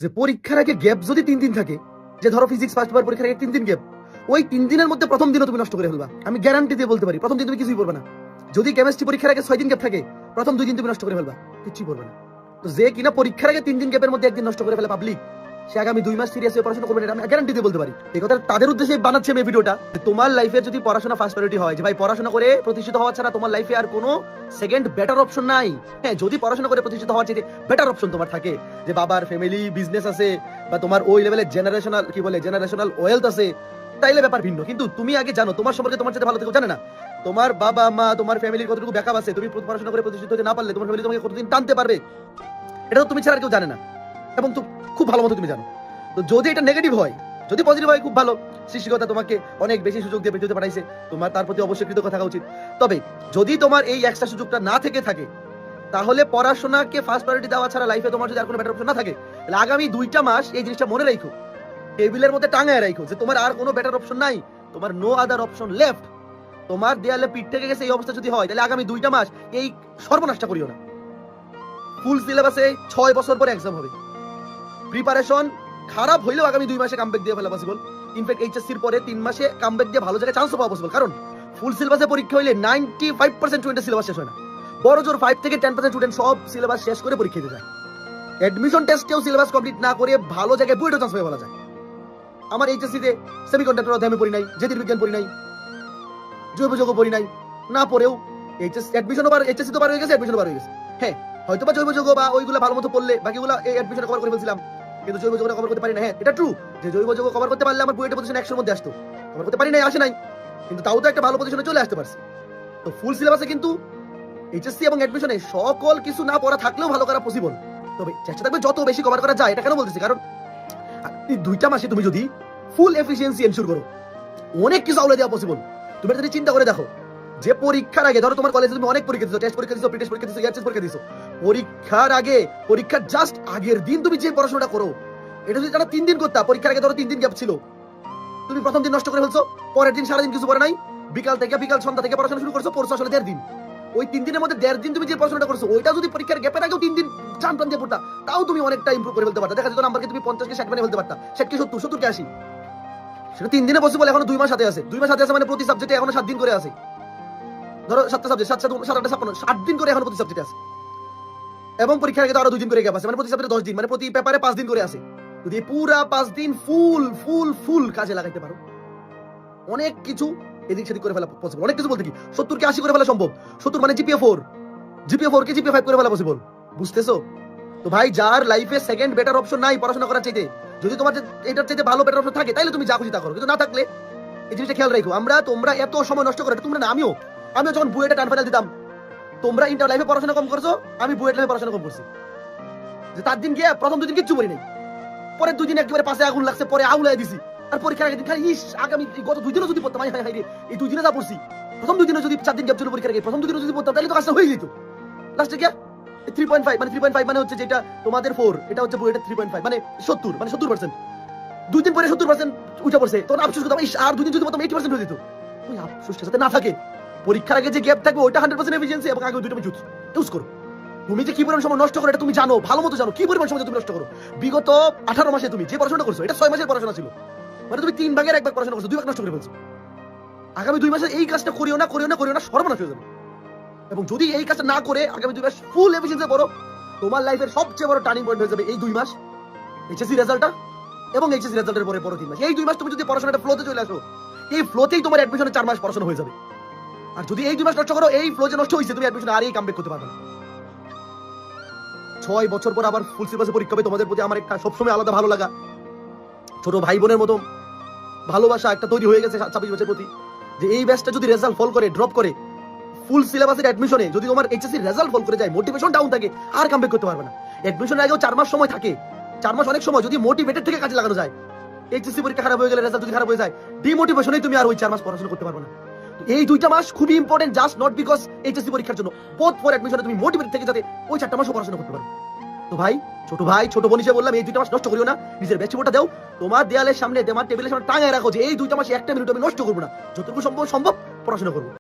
যে পরীক্ষার আগে গ্যাপ যদি 3 দিন থাকে, যে ধরো ফিজিক্স ফার্স্ট পেপার পরীক্ষার আগে 3 দিন গ্যাপ, ওই 3 দিনের মধ্যে প্রথম দিনও তুমি নষ্ট করে ফেলবা। আমি গ্যারান্টি দিয়ে বলতে পারি প্রথম দিন তুমি কিছুই পড়বে না। যদি কেমিস্ট্রি পরীক্ষার আগে 6 দিন গ্যাপ থাকে, প্রথম 2 দিন তুমি নষ্ট করে ফেলবা, কিছুই পড়বে না। তো যে কিনা পরীক্ষার আগে 3 দিন গ্যাপের মধ্যে একদিন নষ্ট করে ফেলে পাবলিক, সে আগামী 2 মাস সিরিয়াস হয়ে পড়াশোনা করবে না, আমি গ্যারান্টি দিয়ে বলতে পারি। এই কথা তাদের উদ্দেশ্যে বানাচ্ছি আমি এই ভিডিওটা। তোমার লাইফে যদি পড়াশোনা ফার্স্ট প্রায়োরিটি হয়, যে ভাই পড়াশোনা করে প্রতিষ্ঠিত হওয়া ছাড়া তোমার লাইফে আর কোনো সেকেন্ড বেটার অপশন নাই। হ্যাঁ, যদি পড়াশোনা করে প্রতিষ্ঠিত হওয়ার চেয়ে বেটার অপশন তোমার থাকে, যে বাবার ফ্যামিলি বিজনেস আছে বা তোমার ওই লেভেলের জেনারেশনাল ওয়েলথ আছে, তাইলে ব্যাপার ভিন্ন। কিন্তু তুমি আগে জানো তোমার সম্পর্কে তোমার সাথে ভালো থেকেও জানে না, তোমার বাবা মা তোমার ফ্যামিলির কতটুকু ব্যাকআপ আছে, তুমি পড়াশোনা করে প্রতিষ্ঠিত হতে না পারলে তোমার ফ্যামিলি তোমাকে কতদিন টানতে পারবে, এটা তো তুমি ছাড়া কেউ জানে না, এবং খুব ভালো মতো তুমি জানো। তো যদি এটা নেগেটিভ হয়, যদি পজিটিভ হয় খুব ভালো, সৃষ্টিকর্তা তোমাকে অনেক বেশি সুযোগ দিয়ে পৃথিবীতে পাঠাইছে, তোমার তার প্রতি অবশ্যই কৃতজ্ঞ থাকা উচিত। তবে যদি তোমার এই এক্সট্রা সুযোগটা না থেকে থাকে, তাহলে পড়াশোনাকে ফার্স্ট প্রায়োরিটি দেওয়া ছাড়া লাইফে তোমার যদি আর কোনো বেটার অপশন না থাকে, তাহলে আগামী 2টা মাস এই জিনিসটা মনে রাখো, টেবিলের মধ্যে টাঙায় রাখো, যে তোমার আর কোনো বেটার অপশন নাই, তোমার নো আদার অপশন লেফট। তোমার দেয়ালে পিঠ থেকে গেছে এই অবস্থা যদি হয়, তাহলে আগামী 2টা মাস এই সর্বনাশটা করিও না। ফুল সিলেবাসে 6 বছর পরে এক্সাম হবে, প্রিপারেশন খারাপ হইলেও আগামী 2 মাসে কামব্যাক দিয়ে ফেলা পসিবল। ইনফ্যাক্ট এইচএসসির পরে 3 মাসে কামব্যাক দিয়ে ভালো জায়গায় চান্স পাওয়া পসিবল। কারণ ফুল সিলেবাসে পরীক্ষা হইলে 95% স্টুডেন্টের সিলেবাস শেষ হয় না, বড় জোর 5 থেকে 10% স্টুডেন্ট সব সিলেবাস শেষ করে পরীক্ষা দিতে যায়। অ্যাডমিশন টেস্টেও সিলেবাস কমপ্লিট না করে ভালো জায়গায় বুয়েটও চান্স পেয়ে বলা যায়। আমার এইচএসসিতে সেমিকন্ডাক্টর অধ্যায় আমি পড়ি নাই, জ্যোতির্বিজ্ঞান পড়ি নাই, জৈব যৌগ পড়ি নাই, না পড়েও এইচএসসি তো বার হয়ে গেছে, অ্যাডমিশন বার হয়ে গেছে। হ্যাঁ, হয়তো বা জৈব যৌগ বা ওইগুলো ভালো মতো পড়লে বাকিগুলো এই অ্যাডমিশনে কভার করে ফেলছিলাম, কিন্তু জৈব যৌগটা কভার করতে পারি না। হ্যাঁ, এটা ট্রু যে জৈব যৌগ কভার করতে পারলে আমার বুয়েটের পজিশন 100 এর মধ্যে আসতো, কভার করতে পারি নাই, আসে নাই, কিন্তু তাও তো একটা ভালো পজিশনে চলে আসতে পারছি। তো ফুল সিলেবাসে কিন্তু এইচএসসি এবং অ্যাডমিশনে সকল কিছু না পড়া থাকলেও ভালো করা পসিবল। তবে চেষ্টা থাকবে যত বেশি কভার করা যায়। এটা কেন বলতেছি, কারণ এই 2টা মাসে তুমি যদি ফুল এফিসিয়েন্সি এনশিওর করো, অনেক কিছু আউলে দেওয়া পসিবল। তুমি যদি চিন্তা করে দেখো, যে পরীক্ষার আগে ধরো তোমার কলেজে তুমি অনেক পরীক্ষা দিছো, টেস্ট পরীক্ষা দিছো, প্রি-টেস্ট পরীক্ষা দিছো, ইয়ার পরীক্ষা দিছো, পরীক্ষার আগে পরীক্ষার জাস্ট আগের দিন তুমি যে পড়াশোনাটা করো, এটা যদি টানা 3 দিন করতা, পরীক্ষার আগে ধরো 3 দিন গ্যাপ ছিল, তুমি প্রথম দিন নষ্ট করে ফেলছো, পরের দিন সারাদিন কিছু পড়া নাই, বিকাল সন্ধ্যা থেকে পড়াশোনা শুরু করছো, পড়ছো আসলে 1.5 দিন। ওই 3 দিনের মধ্যে 1.5 দিন তুমি যে পড়াশোনাটা করছো, ওইটা যদি পরীক্ষার গ্যাপের আগেও 3 দিন চান প্রাণ দিয়ে পড়তা, তাও তুমি অনেকটা ইমপ্রুভ করে ফেলতে পারতা। দেখা যেত নাম্বারকে তুমি 50 কে 60 বানিয়ে ফেলতে পারতা, 60 কে 70, 70 কে 80। সেটা 3 দিনে পসিবল, এখনো 2 মাস হাতে আছে। 2 মাস হাতে আছে মানে প্রতি সাবজেক্টে এখনো 7 দিন করে আছে। ধরো 7টা সাবজেক্ট, 7 8 56, 8 দিন করে এখন প্রতি সাবজেক্টে আছে, এবং পরীক্ষার আগে তো আরো 2 দিন করে গ্যাপ আছে, মানে প্রতি সাবজেক্টে 10 দিন, মানে প্রতি পেপারে 5 দিন করে আছে। যদি পুরা 5 দিন ফুল কাজে লাগাইতে পারো, অনেক কিছু এদিক সেদিক করে ফেলা পসিবল। অনেক কিছু বলতে কি 70 কে 80 করে ফেলা সম্ভব। 70 মানে জিপিএ 4 কে জিপিএ 5 করে ফেলা পসিবল, বুঝতেছো? তো ভাই, যার লাইফে সেকেন্ড বেটার অপশন নাই পড়াশোনা করার চাইতে, যদি তোমার এটার চাইতে ভালো বেটার অপশন থাকে, তাহলে তুমি যা খুশি তা করো। কিন্তু না থাকলে এই জিনিসটা খেয়াল রাখো, তোমরা এত সময় নষ্ট করো, তোমরা না, আমিও যখন বুয়েটে টান ফাইনাল দিতাম, তোমরা ইন্টার লাইফে পড়াশোনা কম করছো, আমি বুয়েট লাইফে পড়াশোনা কম করছি। যে তার দিন গিয়ে প্রথম 2 দিন কিচ্ছু পড়ি নাই, পরের 2 দিন একেবারে পাশে আগুন লাগছে, পরে আউলাই দিছি। আর পরীক্ষার আগের দিন খালি আগামী গত 2 দিনও যদি পড়তাম, হাই রে, এই 2 দিনে যা পড়ছি, প্রথম 2 দিনে যদি 4 দিন গ্যাপ ছিল পরীক্ষার আগে, প্রথম 2 দিনে যদি পড়তাম, তাহলে তো কাজটা হয়ে যেত। লাস্টে গিয়া 3.5 মানে হচ্ছে যেটা তোমাদের 4, এটা হচ্ছে বুয়েটের 3.5 মানে 70, মানে 70%। 2 দিন পরে 70% উঠে পড়ছে, তখন আফসোস করতাম, আর 2 দিন যদি পড়তাম 80% হয়ে যেত। ওই আফসোসটা যাতে না থাকে, পরীক্ষার আগে যে গ্যাপ থাকবে ওইটা 100% এফিসিয়েন্সি, এবং আগে 2টা ইউজ করো। তুমি যে কি পরিমাণ সময় নষ্ট করো এটা তুমি জানো, ভালো মতো জানো কি পরিমাণ সময় তুমি নষ্ট করো। বিগত 18 মাসে তুমি যে পড়াশোনা করছো, এটা 6 মাসের পড়াশোনা ছিল, মানে তুমি 3 ভাগের 1 ভাগ পড়াশোনা করছো, 2 ভাগ নষ্ট করে ফেলছো। আগামী 2 মাসে এই কাজটা করিও না, সর্বনাশ হয়ে যাবে। এবং যদি এই কাজটা না করে আগামী 2 মাস ফুল এফিসিয়েন্সি করো, তোমার লাইফের সবচেয়ে বড় টার্নিং পয়েন্ট হয়ে যাবে এই 2 মাস, এইচএসসি রেজাল্টটা এবং এইচএসসি রেজাল্টের পরে 3 মাস। এই 2 মাস তুমি যদি পড়াশোনাটা ফ্লোতে চলে আসো, এই ফ্লোতেই তোমার অ্যাডমিশনে 4 মাস পড়াশোনা হয়ে যাবে। আর যদি এই 2 মাস নষ্ট করো, এই ফ্লো যে নষ্ট হয়েছে, তুমি অ্যাডমিশন আর এই কামব্যাক করতে পারবে না। 6 বছর পর আবার ফুল সিলেবাসে পরীক্ষা হবে, তোমাদের প্রতি আমার একটা সবসময় আলাদা ভালো লাগা, ছোট ভাই বোনের মতো ভালোবাসা একটা তৈরি হয়ে গেছে 26 বছরের প্রতি। যে এই ব্যাচটা যদি রেজাল্ট ফল করে, ড্রপ করে, ফুল সিলেবাসের অ্যাডমিশনে যদি তোমার এইচএসসি রেজাল্ট ফল করে যায়, মোটিভেশন ডাউন থাকে, আর কামব্যাক করতে পারবে না। অ্যাডমিশনের আগেও 4 মাস সময় থাকে, 4 মাস অনেক সময়, যদি মোটিভেটেড থেকে কাজে লাগানো যায়। এইচএসসি পরীক্ষা খারাপ হয়ে গেলে, রেজাল্ট যদি খারাপ হয়ে যায়, ডিমোটিভেশনেই তুমি আর ওই 4 মাস পড়াশোনা করতে পারবে না। এই 2টা মাস খুবই important, just not because HSC পরীক্ষার জন্য, বোথ ফর অ্যাডমিশনে তুমি মোটিভেটেড থেকে যাতে ওই 4টা মাসও পড়াশোনা করতে পারো। তো ভাই, ছোট বোন হিসেবে বললাম, এই 2টা মাস নষ্ট করিও না, নিজের বেস্ট দাও, তোমার দেয়ালের সামনে, তোমার টেবিলের সামনে টাঙায় রাখো, যে এই 2টা মাসে 1 মিনিট আমি নষ্ট করবো না, যতটুকু সম্ভব পড়াশোনা করবো।